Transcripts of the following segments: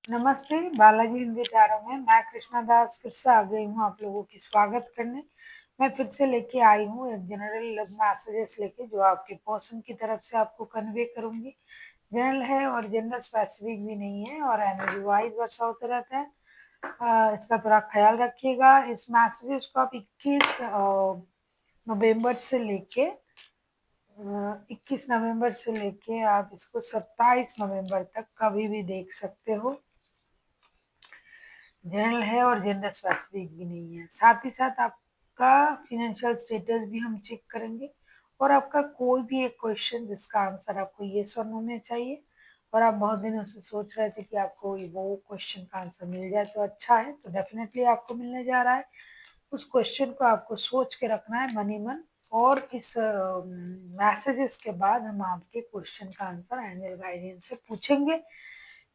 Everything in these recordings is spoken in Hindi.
नमस्ते, बालाजी हिंदी टैरो में मैं कृष्णा दास फिर से आ गई हूँ आप लोगों की स्वागत करने। मैं फिर से लेके आई हूँ एक जनरल लव मैसेजेस लेके जो आपके पर्सन की तरफ से आपको कन्वे करूंगी। जनरल है और जेंडर स्पेसिफिक भी नहीं है और एनर्जी वाइज वर्षा होते रहता है। इसका थोड़ा ख्याल रखिएगा। इस मैसेजेस को आप 21 नवंबर से लेके 21 नवंबर से लेके आप इसको 27 नवंबर तक कभी भी देख सकते हो। जनरल है और जेंडर स्पेसिफिक भी नहीं है। साथ ही साथ आपका फिनेंशियल स्टेटस भी हम चेक करेंगे और आपका कोई भी एक क्वेश्चन जिसका आंसर आपको येस और नो में चाहिए और आप बहुत दिनों से सोच रहे थे कि आपको वो क्वेश्चन का आंसर मिल जाए तो अच्छा है, तो डेफिनेटली आपको मिलने जा रहा है। उस क्वेश्चन को आपको सोच के रखना है मनी मन, और इस मैसेजेस के बाद हम आपके क्वेश्चन का आंसर एंजल गाइडेंस से पूछेंगे।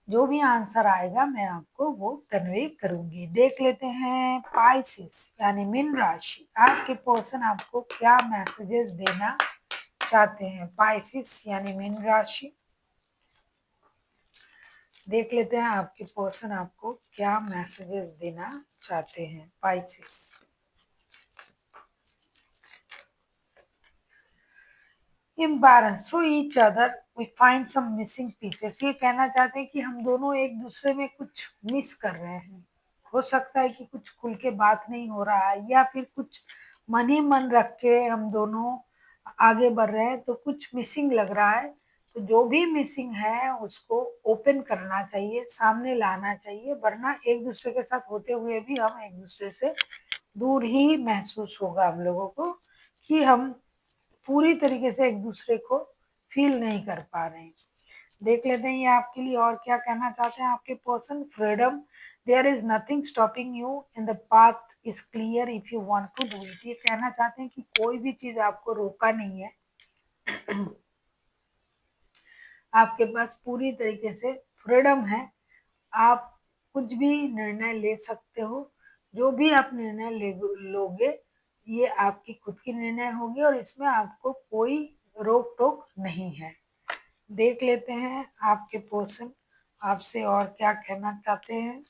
जो भी आंसर आएगा मैं आपको वो कन्वे करूंगी। देख लेते हैं पाइसिस यानी मीन राशि, आपके पर्सन आपको क्या मैसेजेस देना चाहते हैं। पाइसिस यानी मीन राशि, देख लेते हैं आपके पर्सन आपको क्या मैसेजेस देना चाहते हैं। Pisces, imbalance through each other we find some missing pieces. ये कहना चाहते हैं कि हम दोनों एक दूसरे में कुछ मिस कर रहे हैं। हो सकता है कि कुछ खुल के बात नहीं हो रहा है या फिर कुछ मन ही मन रख के हम दोनों आगे बढ़ रहे हैं, तो कुछ मिसिंग लग रहा है। तो जो भी मिसिंग है उसको ओपन करना चाहिए, सामने लाना चाहिए, वरना एक दूसरे के साथ होते हुए भी हम एक दूसरे से दूर ही महसूस होगा हम लोगों को, कि हम पूरी तरीके से एक दूसरे को फील नहीं कर पा रहे हैं। देख लेते हैं ये आपके लिए और क्या कहना चाहते हैं आपके person. Freedom, there is nothing stopping you in the path is clear if you want to do it. ये कहना चाहते हैं कि कोई भी चीज आपको रोका नहीं है, आपके पास पूरी तरीके से फ्रीडम है। आप कुछ भी निर्णय ले सकते हो। जो भी आप निर्णय लोगे ये आपकी खुद की निर्णय होगी और इसमें आपको कोई रोक टोक नहीं है। देख लेते हैं आपके पर्सन आपसे और क्या कहना चाहते हैं।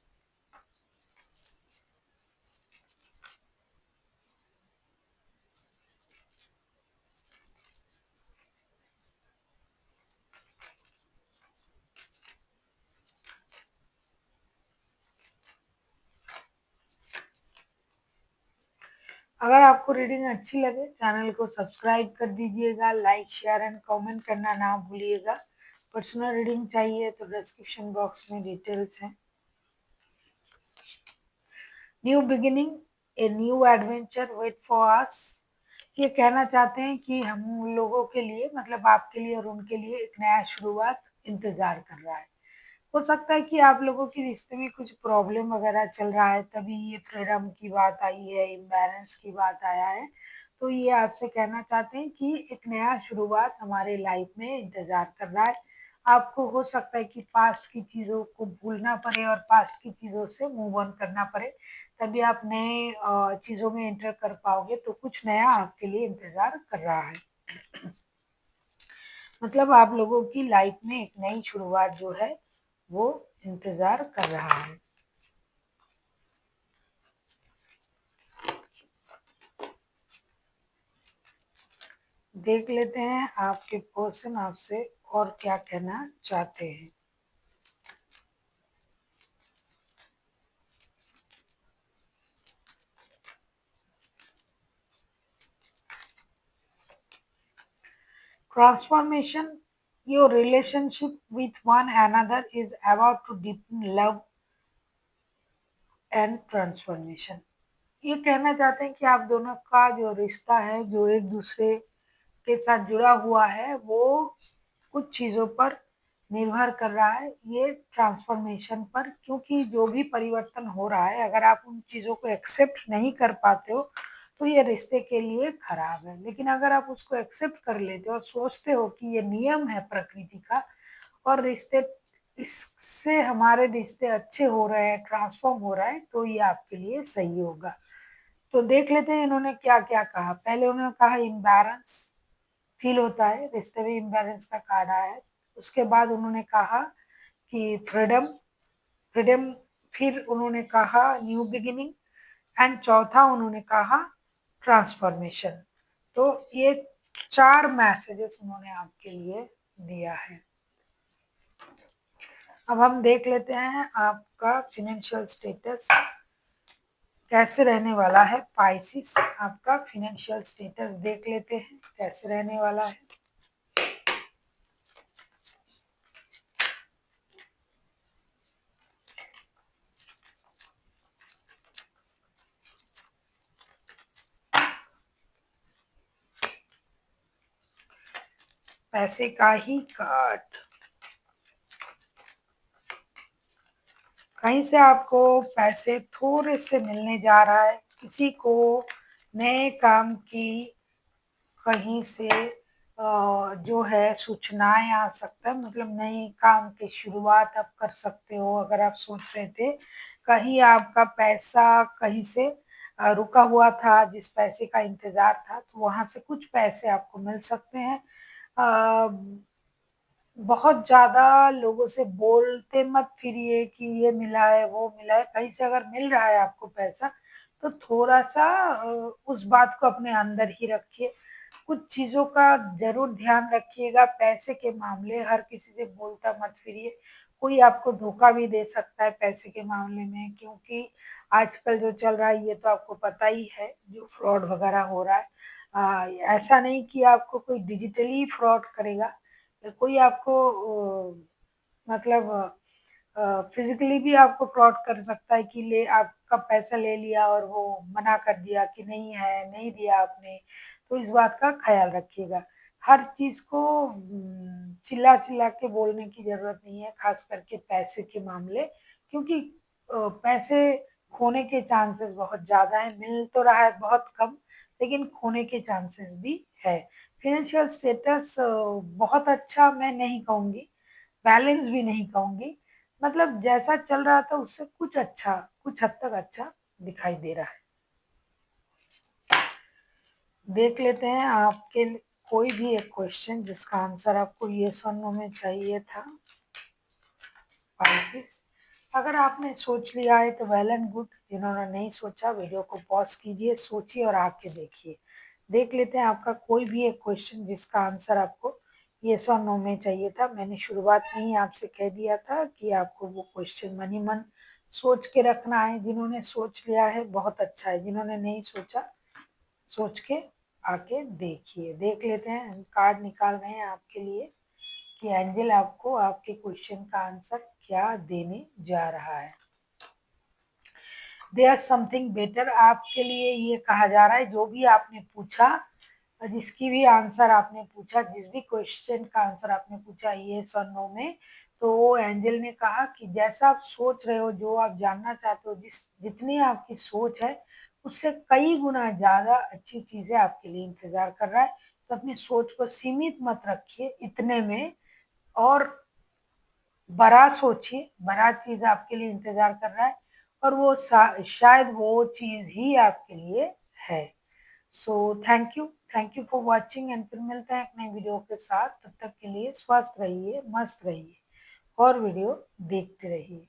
अगर आपको रीडिंग अच्छी लगे चैनल को सब्सक्राइब कर दीजिएगा, लाइक शेयर एंड कमेंट करना ना भूलिएगा। पर्सनल रीडिंग चाहिए तो डिस्क्रिप्शन बॉक्स में डिटेल्स हैं। New beginning, a new adventure wait for us. ये कहना चाहते हैं कि हम उन लोगों के लिए, मतलब आपके लिए और उनके लिए एक नया शुरुआत इंतजार कर रहा है। हो सकता है कि आप लोगों के रिश्ते में कुछ प्रॉब्लम वगैरह चल रहा है, तभी ये फ्रीडम की बात आई है, इम्बैलेंस की बात आया है। तो ये आपसे कहना चाहते हैं कि एक नया शुरुआत हमारे लाइफ में इंतजार कर रहा है। आपको हो सकता है कि पास्ट की चीज़ों को भूलना पड़े और पास्ट की चीज़ों से मूव ऑन करना पड़े, तभी आप नए चीज़ों में एंटर कर पाओगे। तो कुछ नया आपके लिए इंतजार कर रहा है। मतलब आप लोगों की लाइफ में एक नई शुरुआत जो है वो इंतजार कर रहा है। देख लेते हैं आपके पर्सन आपसे और क्या कहना चाहते हैं। Transformation, your relationship with one another is about to deepen love and transformation. ये कहना चाहते हैं कि आप दोनों का जो रिश्ता है, जो एक दूसरे के साथ जुड़ा हुआ है, वो कुछ चीज़ों पर निर्भर कर रहा है, ये ट्रांसफॉर्मेशन पर। क्योंकि जो भी परिवर्तन हो रहा है, अगर आप उन चीज़ों को एक्सेप्ट नहीं कर पाते हो तो ये रिश्ते के लिए खराब है। लेकिन अगर आप उसको एक्सेप्ट कर लेते हो और सोचते हो कि ये नियम है प्रकृति का और रिश्ते, इससे हमारे रिश्ते अच्छे हो रहे हैं, ट्रांसफॉर्म हो रहा है, तो ये आपके लिए सही होगा। तो देख लेते हैं इन्होंने क्या क्या कहा। पहले उन्होंने कहा इम्बैलेंस फील होता है, रिश्ते में इम्बैलेंस का कार्ड आया है। उसके बाद उन्होंने कहा कि फ्रीडम, फ्रीडम, फिर उन्होंने कहा न्यू बिगिनिंग, एंड चौथा उन्होंने कहा ट्रांसफॉर्मेशन। तो ये 4 मैसेजेस उन्होंने आपके लिए दिया है। अब हम देख लेते हैं आपका फाइनेंशियल स्टेटस कैसे रहने वाला है। पाइसिस, आपका फाइनेंशियल स्टेटस देख लेते हैं कैसे रहने वाला है। पैसे का ही कार्ड, कहीं से आपको पैसे थोड़े से मिलने जा रहा है, किसी को नए काम की कहीं से जो है सूचनाएं आ सकता है, मतलब नए काम की शुरुआत आप कर सकते हो। अगर आप सोच रहे थे कहीं आपका पैसा कहीं से रुका हुआ था, जिस पैसे का इंतजार था, तो वहां से कुछ पैसे आपको मिल सकते हैं। अ, बहुत ज़्यादा लोगों से बोलते मत फिरिए कि ये मिला है, वो मिला है। कहीं से अगर मिल रहा है आपको पैसा, तो थोड़ा-सा उस बात को अपने अंदर ही रखिए। कुछ चीज़ों का ज़रूर ध्यान रखिएगा, पैसे के मामले हर किसी से बोलता मत फिरिए। कोई आपको धोखा भी दे सकता है पैसे के मामले में, क्योंकि आजकल जो चल रहा है ये तो आपको पता ही है, जो फ्रॉड वगैरह हो रहा है। ऐसा नहीं कि आपको कोई डिजिटली फ्रॉड करेगा, कोई आपको मतलब फिजिकली भी आपको फ्रॉड कर सकता है कि ले आपका पैसा ले लिया और वो मना कर दिया कि नहीं है, नहीं दिया आपने। तो इस बात का ख्याल रखिएगा। हर चीज़ को चिल्ला-चिल्ला के बोलने की ज़रूरत नहीं है, ख़ास करके पैसे के मामले, क्योंकि पैसे खोने के चांसेस बहुत ज़्यादा हैं। मिल तो रहा है बहुत कम, लेकिन खोने के चांसेस भी है। फाइनेंशियल स्टेटस बहुत अच्छा मैं नहीं कहूँगी, बैलेंस भी नहीं कहूँगी, मतलब जैसा चल रहा था उससे कुछ अच्छा, कुछ हद तक अच्छा दिखाई दे रहा है। देख लेते हैं आपके कोई भी एक क्वेश्चन जिसका आंसर आपको येस और नो में चाहिए था। पाइसेस, अगर आपने सोच लिया है तो वेल एंड गुड। जिन्होंने नहीं सोचा वीडियो को पॉज कीजिए, सोचिए और आके देखिए। देख लेते हैं आपका कोई भी एक क्वेश्चन जिसका आंसर आपको येस और नो में चाहिए था। मैंने शुरुआत में ही आपसे कह दिया था कि आपको वो क्वेश्चन मन ही मन सोच के रखना है। जिन्होंने सोच लिया है बहुत अच्छा है, जिन्होंने नहीं सोचा सोच के आके देखिए। देख लेते हैं, हम कार्ड निकाल रहे हैं आपके लिए कि एंजल आपको आपके क्वेश्चन का आंसर क्या देने जा रहा है। देयर समथिंग बेटर, आपके लिए ये कहा जा रहा है जो भी आपने पूछा, जिसकी भी आंसर आपने पूछा, जिस भी क्वेश्चन का आंसर आपने पूछा येस और नो में, तो वो एंजल ने कहा कि जैसा आप सोच रहे हो, जो आप जानना चाहते हो, जितनी आपकी सोच है उससे कई गुना ज्यादा अच्छी चीजें आपके लिए इंतजार कर रहा है। तो अपनी सोच को सीमित मत रखिए इतने में, और बड़ा सोचिए, बड़ा चीज आपके लिए इंतजार कर रहा है, और वो शायद वो चीज ही आपके लिए है। So thank you for watching, and फिर मिलते हैं एक नई वीडियो के साथ। तब तक के लिए स्वस्थ रहिए, मस्त रहिए और वीडियो देखते रहिए।